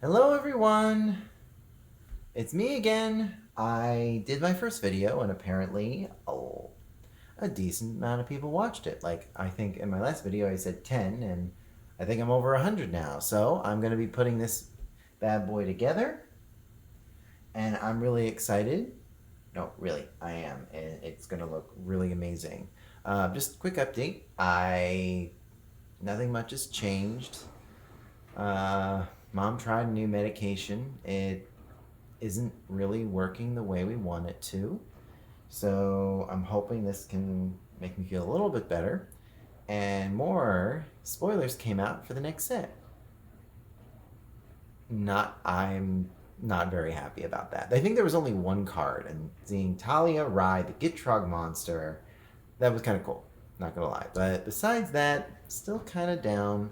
Hello everyone! It's me again. I did my first video and apparently a decent amount of people watched it. Like, I think in my last video I said 10 and I think I'm over 100 now. So I'm going to be putting this bad boy together and I'm really excited. No, really, I am. And it's going to look really amazing. Just a quick update. Nothing much has changed. Mom tried a new medication. It isn't really working the way we want it to. So I'm hoping this can make me feel a little bit better. And more spoilers came out for the next set. I'm not very happy about that. I think there was only one card, and seeing Talia ride the Gitrog monster, that was kind of cool. Not gonna lie. But besides that, still kind of down.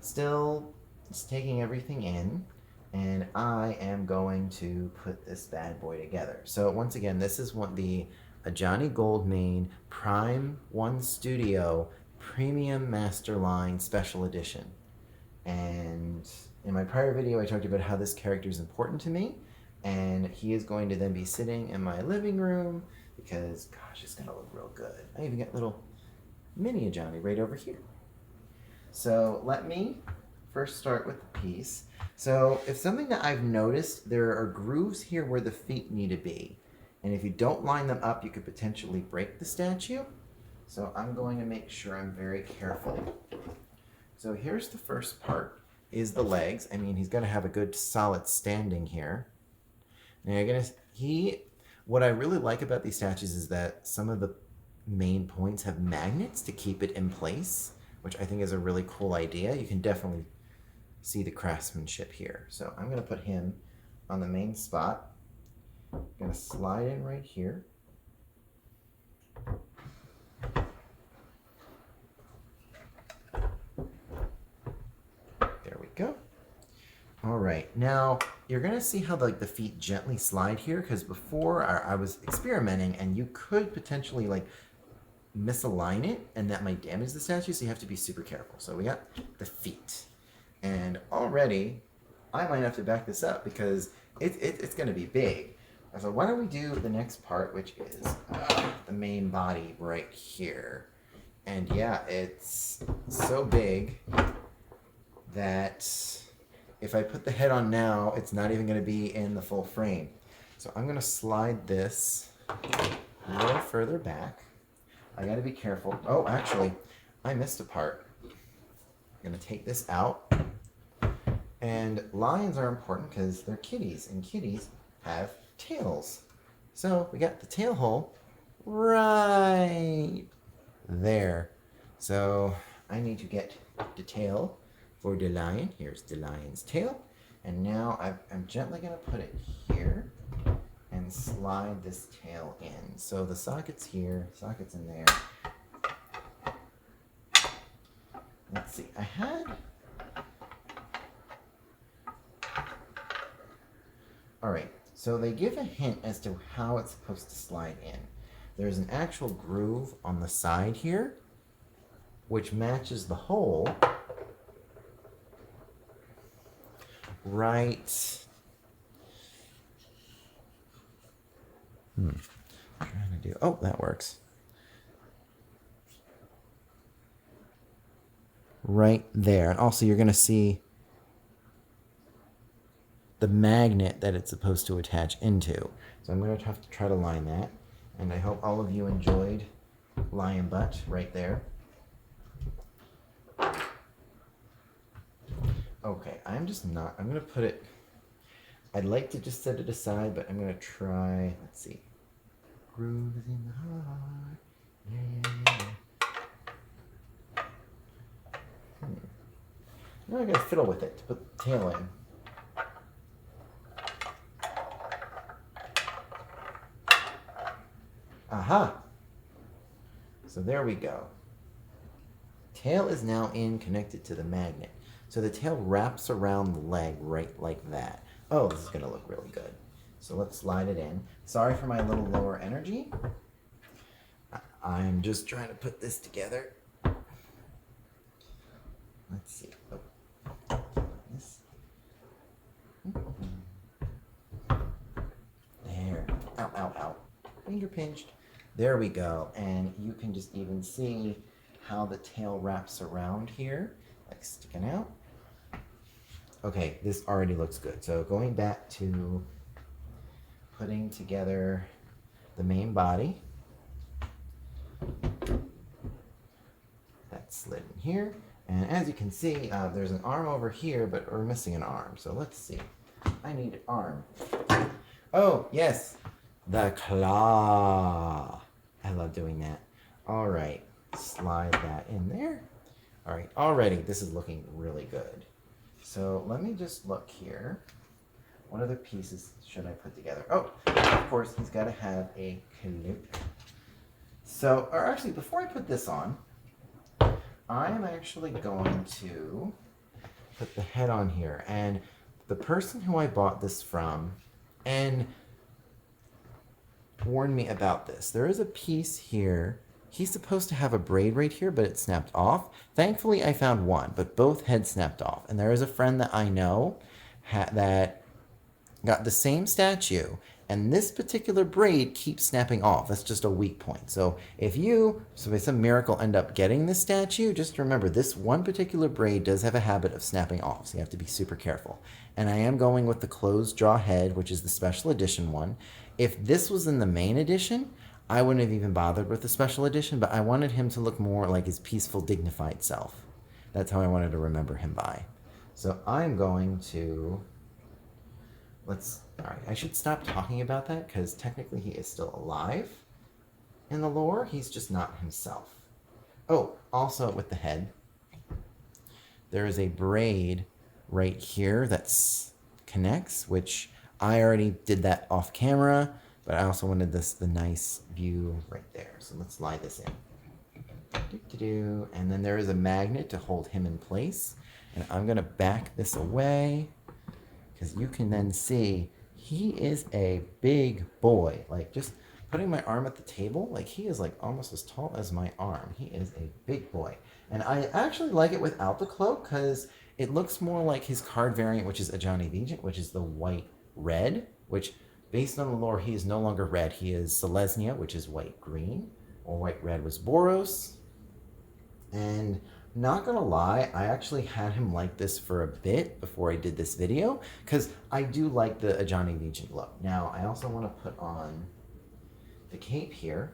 Still just taking everything in. And I am going to put this bad boy together. So once again, this is the Ajani Goldmane Prime 1 Studio Premium Master Line Special Edition. And in my prior video, I talked about how this character is important to me. And he is going to then be sitting in my living room because, gosh, it's going to look real good. I even got little mini Ajani right over here. So let me first start with the piece. So if something that I've noticed, there are grooves here where the feet need to be. And if you don't line them up, you could potentially break the statue. So I'm going to make sure I'm very careful. So here's the first part, is the legs. I mean, he's got to have a good solid standing here. Now what I really like about these statues is that some of the main points have magnets to keep it in place, which I think is a really cool idea. You can definitely see the craftsmanship here. So I'm going to put him on the main spot. I'm going to slide in right here. There we go. All right, now you're going to see how the feet gently slide here, because before I was experimenting and you could potentially misalign it and that might damage the statue, so you have to be super careful. So we got the feet. And already, I might have to back this up because it's going to be big. So why don't we do the next part, which is the main body right here. And yeah, it's so big that if I put the head on now, it's not even going to be in the full frame. So I'm going to slide this a little further back. I got to be careful. Oh, actually, I missed a part. I'm going to take this out. And lions are important because they're kitties, and kitties have tails. So we got the tail hole right there. So I need to get the tail for the lion. Here's the lion's tail. And now I'm gently going to put it here and slide this tail in. So the socket's here, socket's in there. Let's see, all right, so they give a hint as to how it's supposed to slide in. There's an actual groove on the side here, which matches the hole right. I'm trying to do, oh, that works. Right there. And also you're going to see the magnet that it's supposed to attach into. So I'm going to have to try to line that. And I hope all of you enjoyed lion butt right there. Okay, I'm going to put it, I'd like to just set it aside, but I'm going to try, let's see. Grooves in the heart. Yeah, yeah, yeah. Now I got to fiddle with it to put the tail in. Aha! So there we go. Tail is now connected to the magnet. So the tail wraps around the leg right like that. Oh, this is going to look really good. So let's slide it in. Sorry for my little lower energy. I'm just trying to put this together. Let's see. Oh. This. finger pinched. There we go. And you can just even see how the tail wraps around here, like sticking out. Okay, this already looks good. So going back to putting together the main body. That's slid in here. And as you can see, there's an arm over here, but we're missing an arm. So let's see. I need an arm. Oh, yes. The claw. I love doing that. All right. Slide that in there. All right. Already, this is looking really good. So let me just look here. What other pieces should I put together? Oh, of course, he's got to have a cloak. So, or actually, before I put this on, I am actually going to put the head on here. And the person who I bought this from and warned me about this. There is a piece here. He's supposed to have a braid right here, but it snapped off. Thankfully, I found one, but both heads snapped off. And there is a friend that I know that got the same statue, and this particular braid keeps snapping off. That's just a weak point. So if you, by some miracle, end up getting this statue, just remember this one particular braid does have a habit of snapping off, so you have to be super careful. And I am going with the closed jaw head, which is the special edition one. If this was in the main edition, I wouldn't have even bothered with the special edition, but I wanted him to look more like his peaceful, dignified self. That's how I wanted to remember him by. So I'm going to... all right, I should stop talking about that because technically he is still alive in the lore. He's just not himself. Oh, also with the head, there is a braid right here that connects, which I already did that off camera, but I also wanted the nice view right there. So let's slide this in. And then there is a magnet to hold him in place. And I'm going to back this away, because you can then see he is a big boy. Like, just putting my arm at the table, like, he is like almost as tall as my arm. He is a big boy. And I actually like it without the cloak because it looks more like his card variant, which is Ajani Vijay, which is the white-red, which, based on the lore, he is no longer red. He is Selesnya, which is white-green, or white-red was Boros. And... not gonna lie, I actually had him like this for a bit before I did this video, because I do like the Ajani Vijay look. Now, I also want to put on the cape here,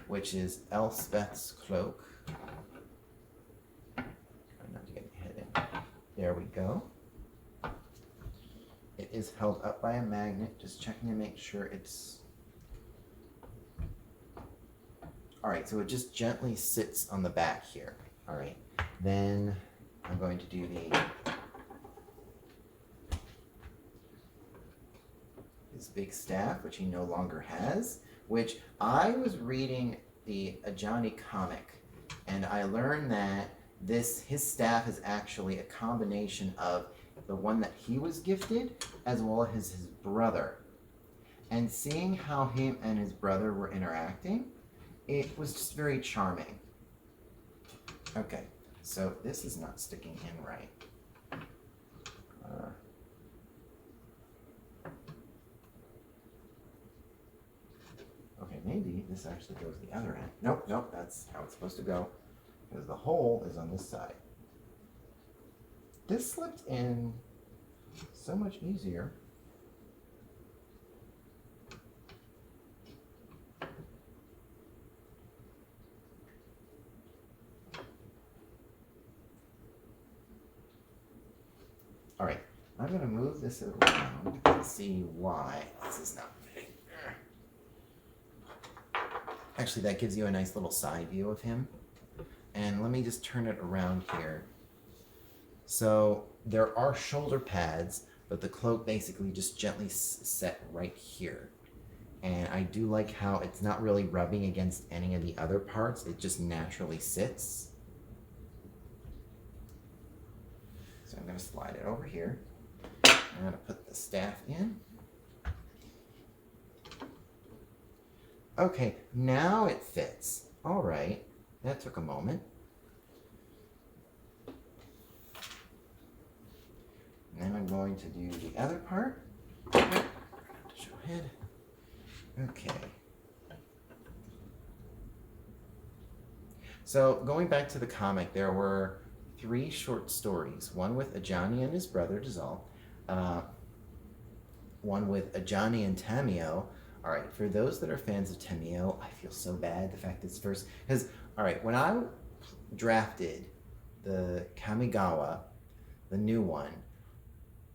which is Elspeth's cloak. Try not to get my head in. There we go. It is held up by a magnet, just checking to make sure it's... all right, so it just gently sits on the back here. All right, then I'm going to do his big staff, which he no longer has, which I was reading the Ajani comic, and I learned that his staff is actually a combination of the one that he was gifted as well as his brother. And seeing how him and his brother were interacting, it was just very charming. Okay, so this is not sticking in right. Okay, maybe this actually goes the other end. Nope, that's how it's supposed to go, because the hole is on this side. This slipped in so much easier. All right, I'm going to move this around and see why this is not fitting. Actually, that gives you a nice little side view of him. And let me just turn it around here. So there are shoulder pads, but the cloak basically just gently set right here. And I do like how it's not really rubbing against any of the other parts. It just naturally sits. So I'm going to slide it over here. I'm going to put the staff in. Okay, now it fits. All right, that took a moment. And then I'm going to do the other part. head. Okay. So going back to the comic, there were 3 short stories. One with Ajani and his brother Dizal. One with Ajani and Tamio. All right, for those that are fans of Tamio, I feel so bad the fact it's first because all right, when I drafted the Kamigawa, the new one,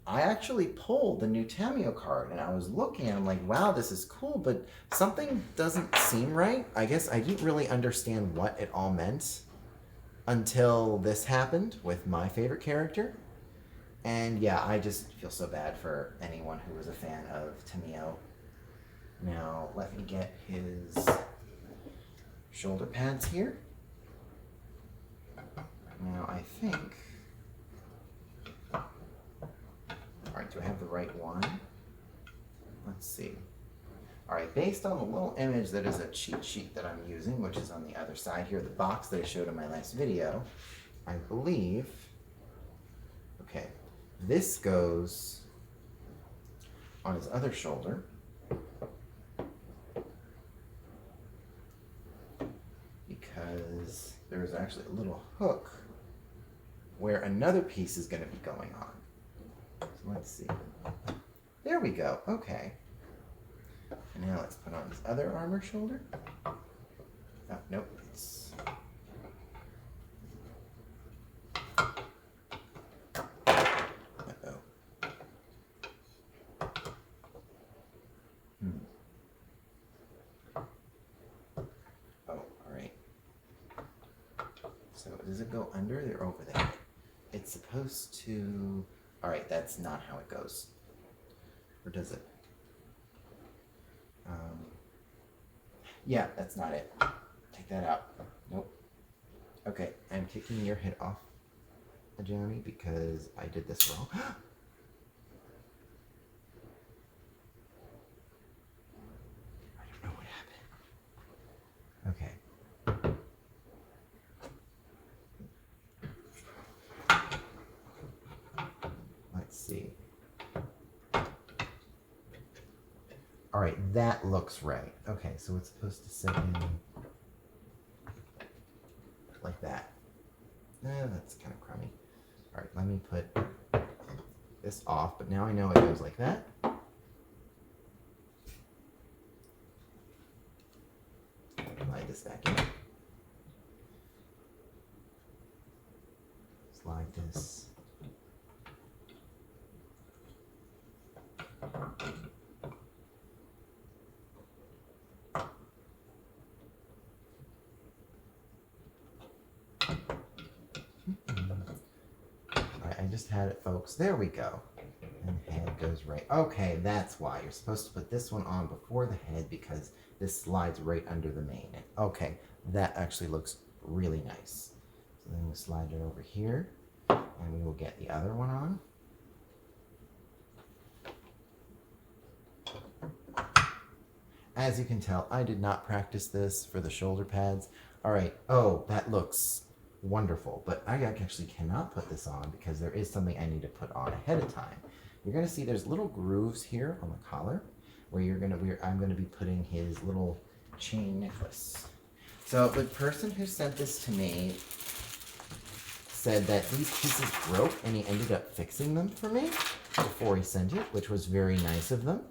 I actually pulled the new Tamio card and I was looking and I'm like, wow, this is cool, but something doesn't seem right. I guess I didn't really understand what it all meant until this happened with my favorite character. And yeah, I just feel so bad for anyone who was a fan of Tamio. Now, let me get his shoulder pads here. Now, I think... Alright, do I have the right one? Let's see. Alright, based on the little image that is a cheat sheet that I'm using, which is on the other side here, the box that I showed in my last video, I believe... Okay, this goes on his other shoulder. Because there's actually a little hook where another piece is going to be going on. So let's see. There we go. Okay. And now let's put on his other armor shoulder. Oh, nope. It's... Uh-oh. Oh, all right. So does it go under or over there? It's supposed to... All right, that's not how it goes. Or does it? Yeah, that's not it. Take that out. Nope. Okay, I'm taking your head off, Ajani, because I did this wrong. I don't know what happened. Okay. Let's see. All right, that looks right. Okay, so it's supposed to sit in like that. That's kind of crummy. All right, let me put this off, but now I know it goes like that. Slide this back in. Slide this. I just had it, folks. There we go. And the head goes right. Okay, that's why. You're supposed to put this one on before the head because this slides right under the mane. Okay, that actually looks really nice. So then we slide it over here, and we will get the other one on. As you can tell, I did not practice this for the shoulder pads. All right. Oh, that looks wonderful, but I actually cannot put this on because there is something I need to put on ahead of time. You're gonna see there's little grooves here on the collar where I'm gonna be putting his little chain necklace. So the person who sent this to me said that these pieces broke and he ended up fixing them for me before he sent it, which was very nice of them.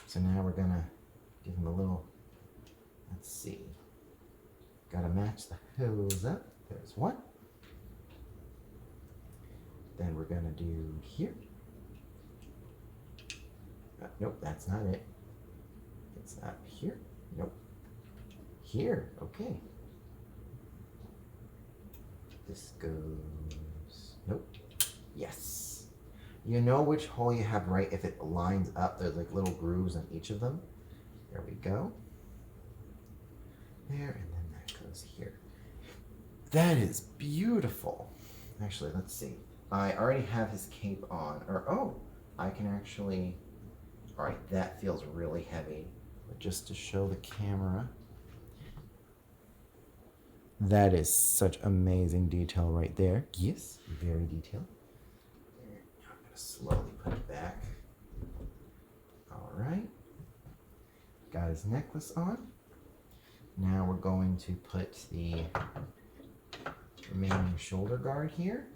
So now we're gonna give him a little, let's see, gotta match the hose up. There's one. Then we're gonna do here. Nope, that's not it. It's not here. Nope. Here, okay. This goes, nope. Yes. You know which hole you have right if it lines up. There's like little grooves on each of them. There we go. There, and then that goes here. That is beautiful. Actually, let's see. I already have his cape on. Or, oh, I can actually... All right, that feels really heavy. But just to show the camera, that is such amazing detail right there. Yes, very detailed. Now I'm going to slowly put it back. All right, got his necklace on. Now we're going to put the remaining shoulder guard here.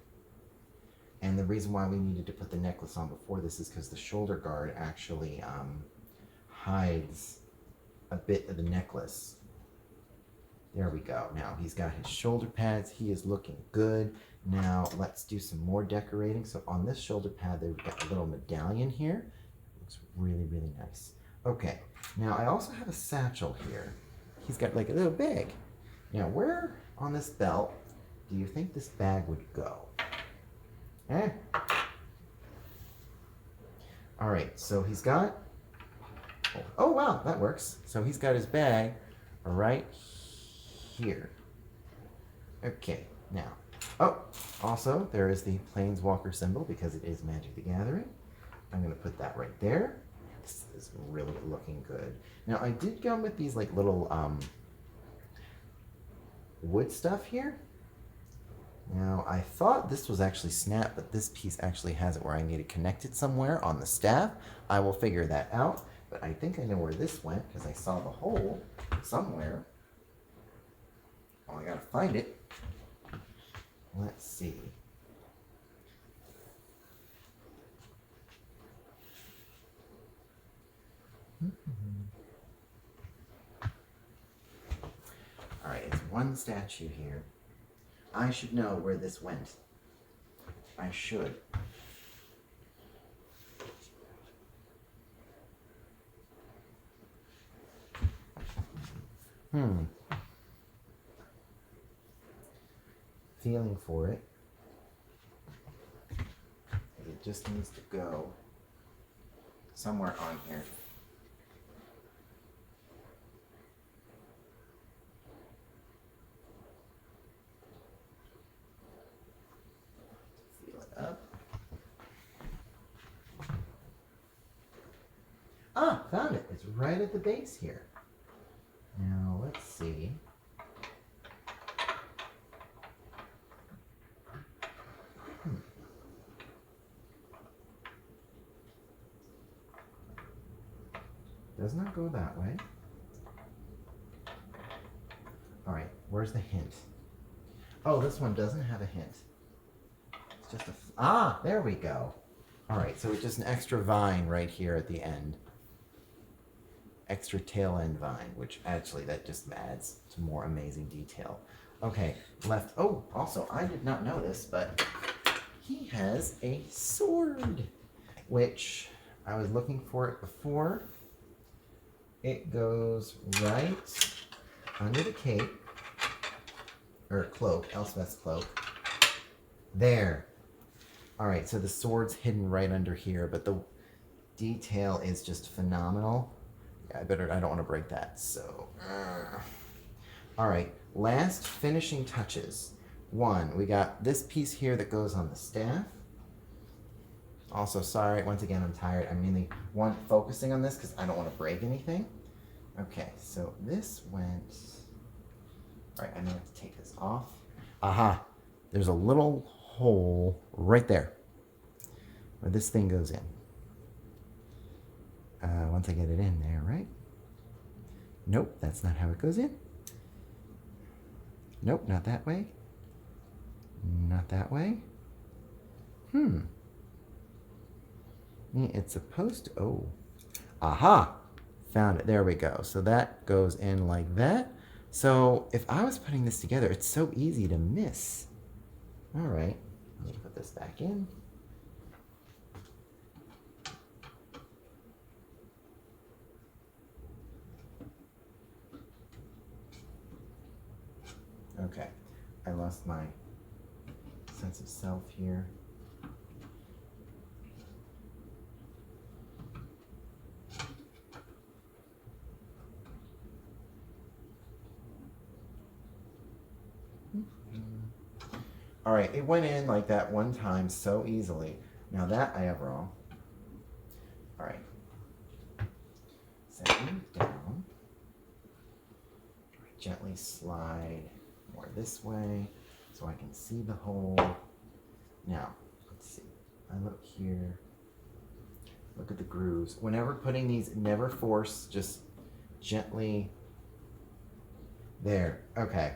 And the reason why we needed to put the necklace on before this is because the shoulder guard actually hides a bit of the necklace. There we go. Now he's got his shoulder pads. He is looking good. Now let's do some more decorating. So on this shoulder pad, they've got a little medallion here. Looks really, really nice. Okay, now I also have a satchel here. He's got like a little bag. Now where on this belt do you think this bag would go? Eh? All right, so he's got, oh wow, that works. So he's got his bag right here. Okay, now, oh, also there is the Planeswalker symbol because it is Magic the Gathering. I'm gonna put that right there. This is really looking good. Now I did go with these like little wood stuff here. Now, I thought this was actually snap, but this piece actually has it where I need to connect it somewhere on the staff. I will figure that out, but I think I know where this went because I saw the hole somewhere. Oh, I gotta find it. Let's see. All right, it's one statue here. I should know where this went. I should. Feeling for it. It just needs to go somewhere on here. Up. Ah, found it. It's right at the base here. Now, let's see. Does not go that way. All right, where's the hint? Oh, this one doesn't have a hint. Just there we go. All right, so it's just an extra vine right here at the end. Extra tail end vine, which actually that just adds to more amazing detail. Okay, left. Oh, also, I did not know this, but he has a sword, which I was looking for it before. It goes right under the cape, or cloak, Elspeth's cloak. There. All right, so the sword's hidden right under here, but the detail is just phenomenal. Yeah, I don't want to break that, so. All right, last finishing touches. One, we got this piece here that goes on the staff. Also, sorry, once again, I'm tired. I'm mainly, focusing on this because I don't want to break anything. Okay, so this went, all right, I know I have to take this off. Aha, there's a little hole right there where this thing goes in. Once I get it in there, right? Nope, that's not how it goes in. Nope, not that way. Not that way. It's supposed to, oh. Aha! Found it, there we go. So that goes in like that. So if I was putting this together, it's so easy to miss. All right, let me put this back in. Okay, I lost my sense of self here. All right, it went in like that one time so easily. Now that I have wrong. All right. Set him down. Gently slide more this way so I can see the hole. Now, let's see. I look here. Look at the grooves. Whenever putting these, never force, just gently. There. Okay.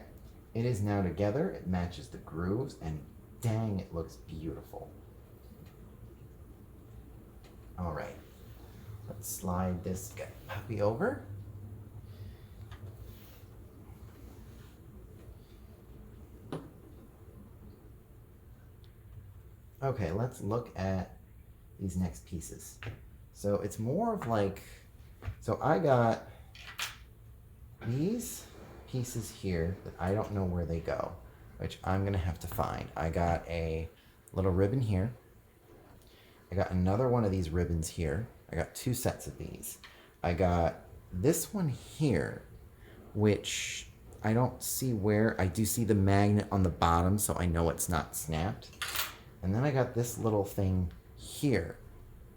It is now together. It matches the grooves, and dang, it looks beautiful. All right. Let's slide this puppy over. Okay, let's look at these next pieces. So it's more of like, so I got these pieces here that I don't know where they go, which I'm gonna have to find. I got a little ribbon here. I got another one of these ribbons here. I got two sets of these. I got this one here, which I don't see where. I do see the magnet on the bottom, so I know it's not snapped. And then I got this little thing here,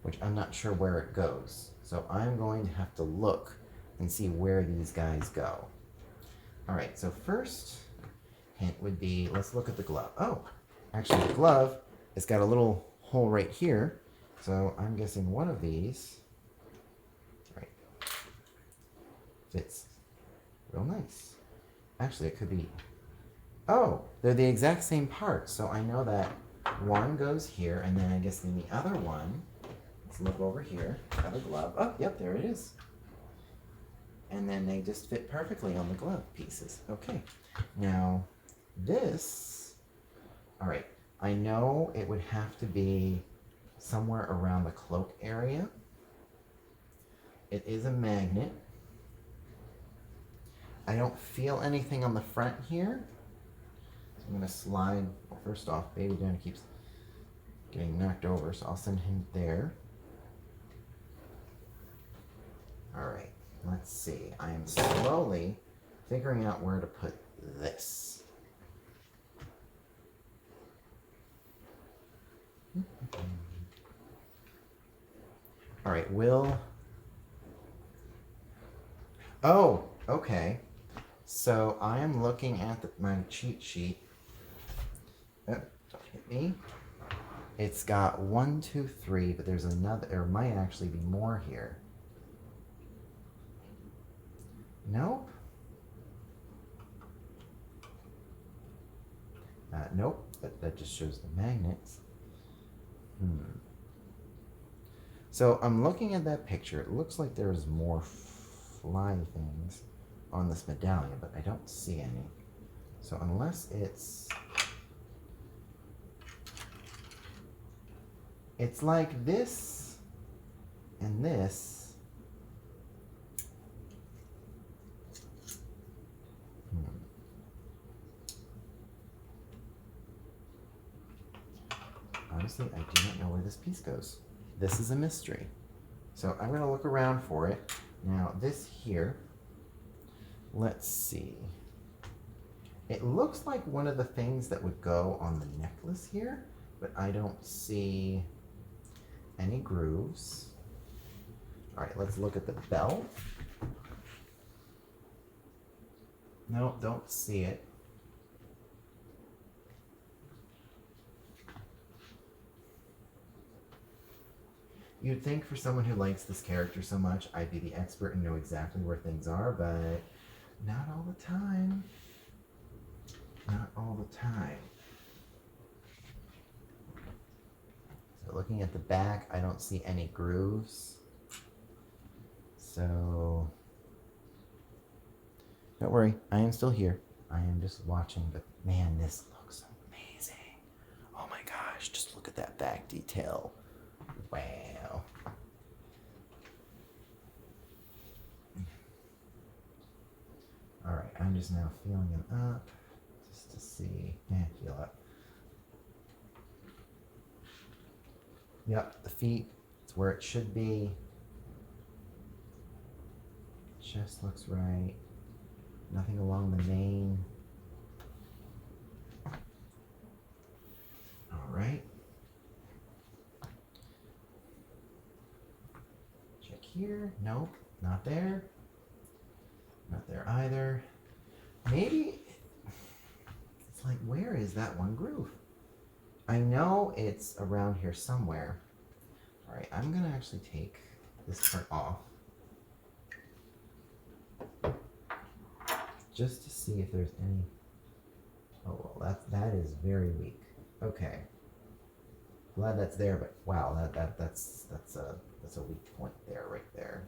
which I'm not sure where it goes. So I'm going to have to look and see where these guys go. All right, so first hint would be, let's look at the glove. Oh, actually the glove, it's got a little hole right here. So I'm guessing one of these, right, fits real nice. Actually, it could be, oh, they're the exact same part. So I know that one goes here, and then I guess then the other one, let's look over here, other glove. Oh, yep, there it is. And then they just fit perfectly on the glove pieces. Okay, now this, all right, I know it would have to be somewhere around the cloak area. It is a magnet. I don't feel anything on the front here. So I'm gonna slide, well, first off, Baby Dan keeps getting knocked over, so I'll send him there. All right, let's see. I am slowly figuring out where to put this. All right, oh, okay. So I am looking at my cheat sheet. Oh, don't hit me. It's got 1, 2, 3, but there's another, there might actually be more here. Nope. Nope, that just shows the magnets. So I'm looking at that picture. It looks like there's more fly things on this medallion, but I don't see any. So unless it's like this and this. Honestly, I do not know where this piece goes. This is a mystery. So I'm going to look around for it. Now, this here, let's see. It looks like one of the things that would go on the necklace here, but I don't see any grooves. All right, let's look at the belt. No, don't see it. You'd think for someone who likes this character so much, I'd be the expert and know exactly where things are, but not all the time. Not all the time. So looking at the back, I don't see any grooves. So don't worry, I am still here. I am just watching, but man, this looks amazing. Oh my gosh, just look at that back detail. Wow. All right, I'm just now feeling them up just to see. Feel up. Yep, the feet, it's where it should be. Chest looks right. Nothing along the mane. All right. Check here. Nope, not there. Not there either. Maybe it's like, where is that one groove? I know it's around here somewhere. All right, I'm gonna actually take this part off. just to see if there's any. Oh well, that is very weak. Okay, glad that's there, but wow, that's a weak point there, right there.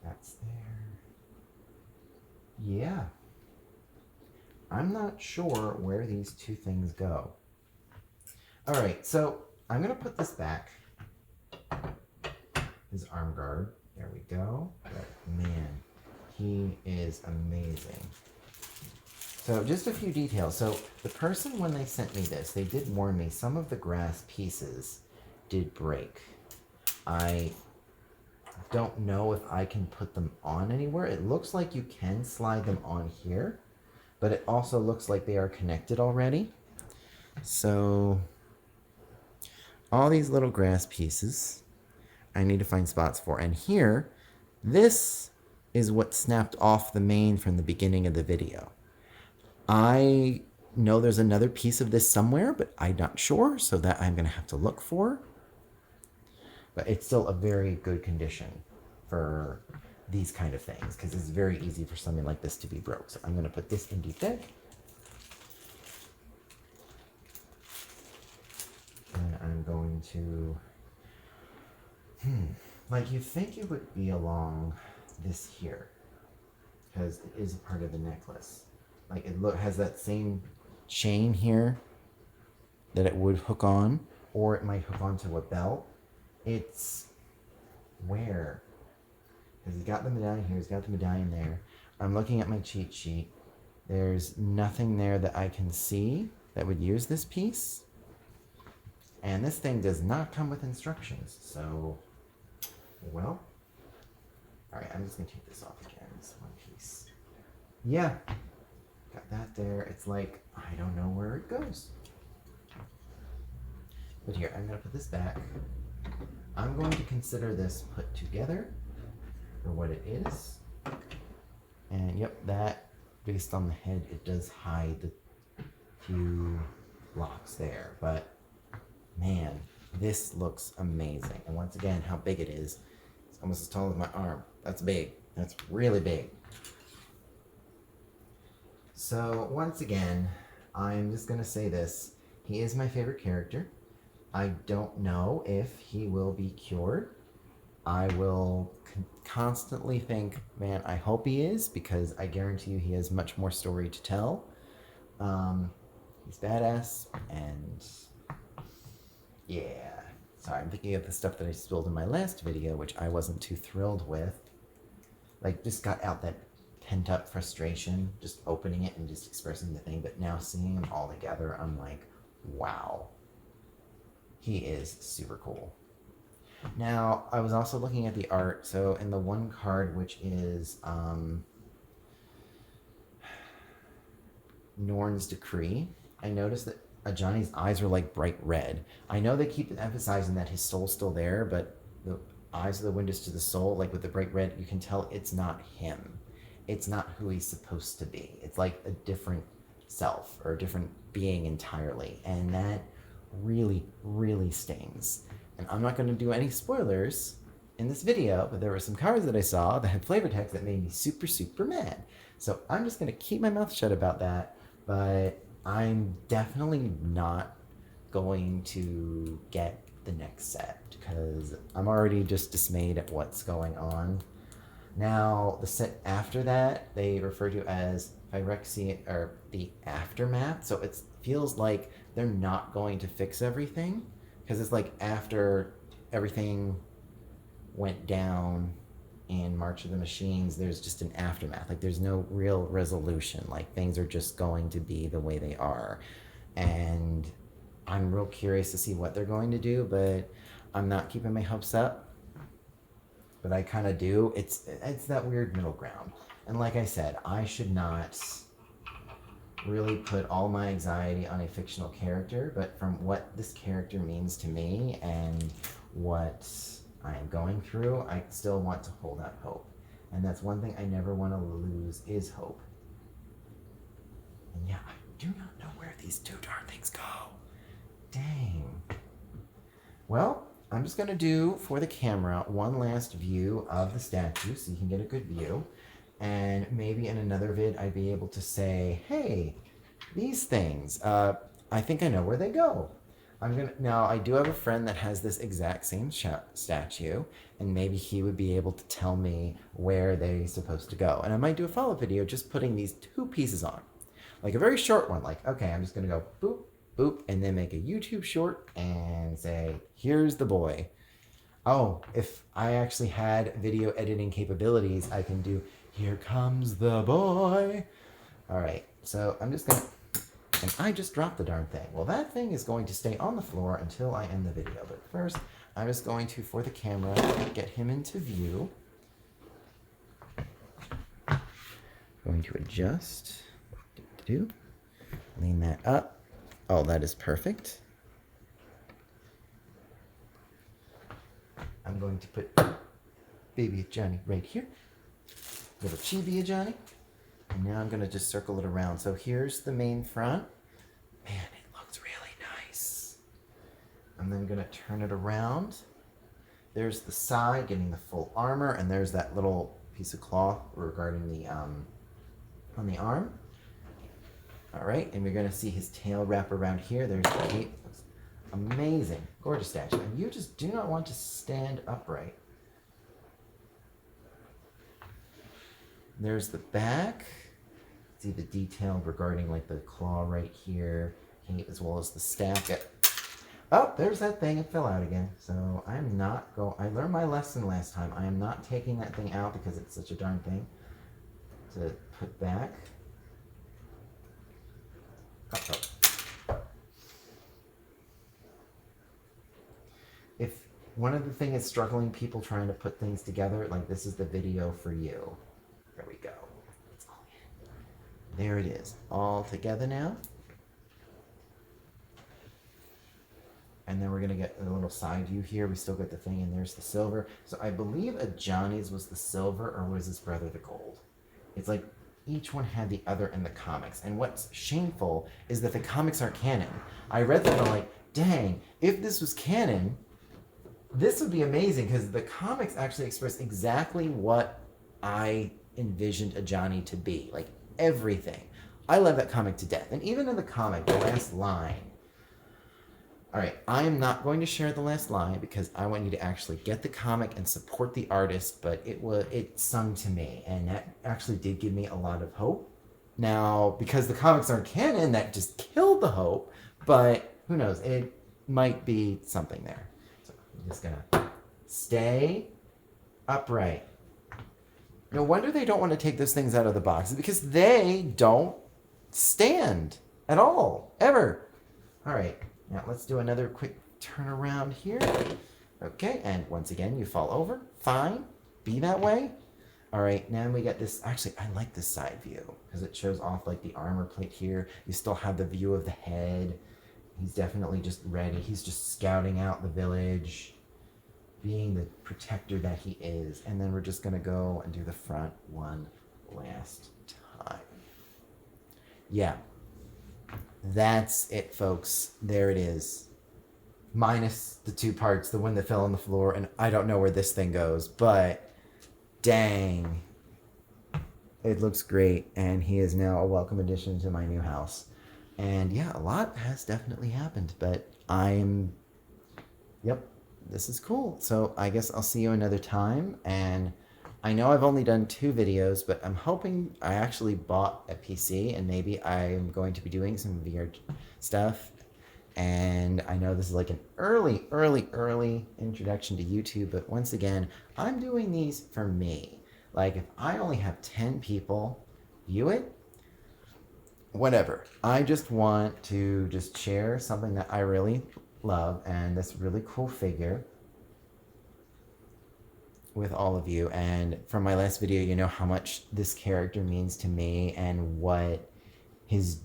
That's there. Yeah, I'm not sure where these two things go. All right, so I'm gonna put this back. His arm guard. There we go. But man, he is amazing. So just a few details. So the person, when they sent me this, they did warn me some of the grass pieces did break. I don't know if I can put them on anywhere. It looks like you can slide them on here, but it also looks like they are connected already. So all these little grass pieces I need to find spots for. And here, this is what snapped off the mane from the beginning of the video. I know there's another piece of this somewhere, but I'm not sure, so that I'm going to have to look for. But it's still a very good condition for these kind of things, because it's very easy for something like this to be broke. So I'm going to put this in deep bed. And I'm going to... like, you think it would be along this here, because it is a part of the necklace. Like, it has that same chain here that it would hook on, or it might hook onto a belt. It's where? Because he's got the medallion here, he's got the medallion there. I'm looking at my cheat sheet. There's nothing there that I can see that would use this piece. And this thing does not come with instructions, so... well, all right, I'm just gonna take this off again, this one piece. Yeah, got that there. It's like, I don't know where it goes. But here, I'm gonna put this back. I'm going to consider this put together for what it is. And yep, that, based on the head, it does hide the few locks there. But man, this looks amazing. And once again, how big it is. It's almost as tall as my arm. That's big. That's really big. So once again, I'm just going to say this. He is my favorite character. I don't know if he will be cured. I will constantly think, man, I hope he is, because I guarantee you he has much more story to tell. He's badass, and yeah. Sorry, I'm thinking of the stuff that I spilled in my last video, which I wasn't too thrilled with. Like, just got out that pent-up frustration, just opening it and just expressing the thing, but now seeing them all together, I'm like, wow. He is super cool. Now, I was also looking at the art, so in the one card, which is Norn's Decree, I noticed that Ajani's eyes are like bright red. I know they keep emphasizing that his soul's still there, but the eyes are the windows to the soul, like with the bright red, you can tell it's not him. It's not who he's supposed to be. It's like a different self or a different being entirely. And that really, really stings. And I'm not going to do any spoilers in this video, but there were some cards that I saw that had flavor text that made me super, super mad. So I'm just going to keep my mouth shut about that, but I'm definitely not going to get the next set because I'm already just dismayed at what's going on. Now, the set after that, they refer to as Phyrexia, or the Aftermath. So it feels like they're not going to fix everything because it's like after everything went down in March of the Machines, there's just an aftermath. Like there's no real resolution. Like things are just going to be the way they are. And I'm real curious to see what they're going to do, but I'm not keeping my hopes up. But I kind of do. It's that weird middle ground. And like I said, I should not really put all my anxiety on a fictional character, but from what this character means to me and what I am going through, I still want to hold out hope. And that's one thing I never want to lose is hope. And yeah, I do not know where these two darn things go. Dang. Well, I'm just going to do, for the camera, one last view of the statue so you can get a good view. And maybe in another vid, I'd be able to say, hey, these things, I think I know where they go. Now, I do have a friend that has this exact same statue, and maybe he would be able to tell me where they're supposed to go. And I might do a follow-up video just putting these two pieces on. Like a very short one, like, okay, I'm just going to go boop, boop, and then make a YouTube short and say, here's the boy. Oh, if I actually had video editing capabilities, I can do, here comes the boy. All right, so I'm just going to, and I just dropped the darn thing. Well, that thing is going to stay on the floor until I end the video. But first, I'm just going to, for the camera, get him into view. Going to adjust. Lean that up. Oh, that is perfect. I'm going to put baby Ajani right here. Little chibi Ajani. And now I'm going to just circle it around. So here's the main front. Man, it looks really nice. I'm then going to turn it around. There's the side getting the full armor, and there's that little piece of cloth regarding the on the arm. All right, and we're going to see his tail wrap around here. There's the cape. Amazing, gorgeous statue. And you just do not want to stand upright. There's the back. See the detail regarding like the claw right here, as well as the staff. Oh, there's that thing. It fell out again. So I'm not going. I learned my lesson last time. I am not taking that thing out because it's such a darn thing to put back. Oh. If one of the things is struggling people trying to put things together, like this is the video for you. There we go. It's all in. There it is, all together now. And then we're gonna get a little side view here. We still got the thing, and there's the silver. So I believe Ajani's was the silver, or was his brother the gold? It's like each one had the other in the comics. And what's shameful is that the comics aren't canon. I read them and I'm like, dang, if this was canon, this would be amazing, because the comics actually express exactly what I envisioned Ajani to be. Like, everything. I love that comic to death. And even in the comic, the last line. All right, I am not going to share the last line because I want you to actually get the comic and support the artist, but it sung to me, and that actually did give me a lot of hope. Now, because the comics aren't canon, that just killed the hope, but who knows, it might be something there. So I'm just gonna stay upright. No wonder they don't want to take those things out of the box, because they don't stand at all, ever. All right. Now let's do another quick turn around here. Okay, and once again, you fall over. Fine, be that way. All right, now we got this. Actually, I like this side view because it shows off like the armor plate here. You still have the view of the head. He's definitely just ready. He's just scouting out the village, being the protector that he is. And then we're just gonna go and do the front one last time. Yeah. That's it, folks. There it is. Minus the two parts, the one that fell on the floor, and I don't know where this thing goes, but dang. It looks great, and he is now a welcome addition to my new house. And yeah, a lot has definitely happened, but yep, this is cool. So I guess I'll see you another time, and I know I've only done 2 videos, but I'm hoping I actually bought a PC, and maybe I'm going to be doing some VR stuff. And I know this is like an early introduction to YouTube, but once again, I'm doing these for me. Like, if I only have 10 people view it, whatever. I just want to just share something that I really love, and this really cool figure with all of you. And from my last video, you know how much this character means to me and what his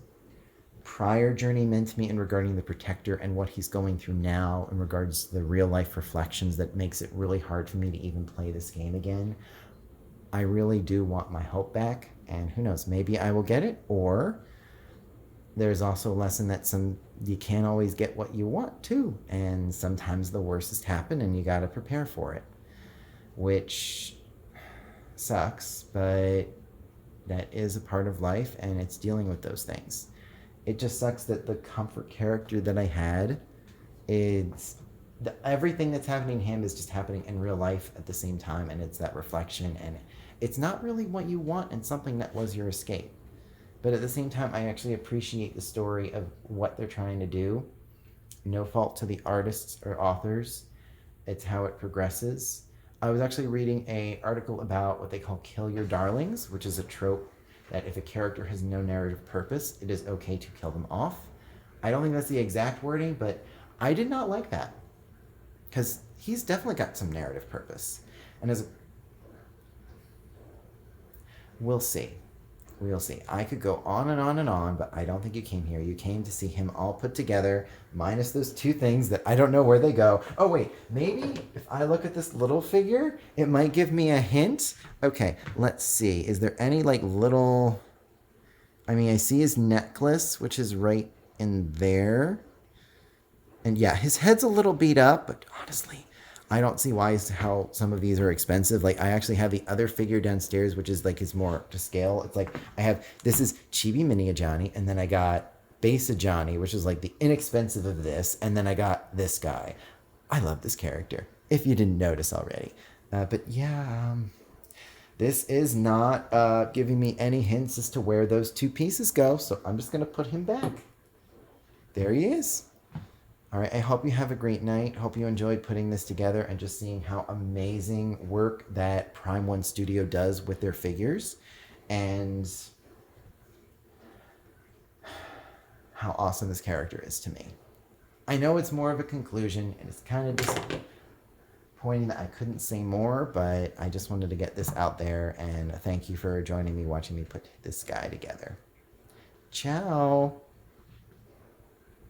prior journey meant to me in regarding the protector, and what he's going through now in regards to the real life reflections that makes it really hard for me to even play this game again. I really do want my hope back, and who knows, maybe I will get it, or there's also a lesson that you can't always get what you want too, and sometimes the worst has happened and you got to prepare for it, which sucks, but that is a part of life, and it's dealing with those things. It just sucks that the comfort character that I had is everything that's happening in him is just happening in real life at the same time, and it's that reflection, and it's not really what you want in something that was your escape. But at the same time, I actually appreciate the story of what they're trying to do. No fault to the artists or authors. It's how it progresses. I was actually reading a article about what they call kill your darlings, which is a trope that if a character has no narrative purpose, it is okay to kill them off. I don't think that's the exact wording, but I did not like that because he's definitely got some narrative purpose. And as we'll see. We'll see. I could go on and on and on, but I don't think you came here. You came to see him all put together, minus those two things that I don't know where they go. Oh, wait. Maybe if I look at this little figure, it might give me a hint. Okay, let's see. Is there any, like, little... I mean, I see his necklace, which is right in there. And, yeah, his head's a little beat up, but honestly... I don't see how some of these are expensive. Like, I actually have the other figure downstairs, which is like is more to scale. It's like this is Chibi Mini Ajani, and then I got Base Ajani, which is like the inexpensive of this, and then I got this guy. I love this character, if you didn't notice already. But yeah, this is not giving me any hints as to where those two pieces go, so I'm just going to put him back. There he is. All right, I hope you have a great night. Hope you enjoyed putting this together and just seeing how amazing work that Prime One Studio does with their figures and how awesome this character is to me. I know it's more of a conclusion, and it's kind of disappointing that I couldn't say more, but I just wanted to get this out there, and thank you for joining me, watching me put this guy together. Ciao.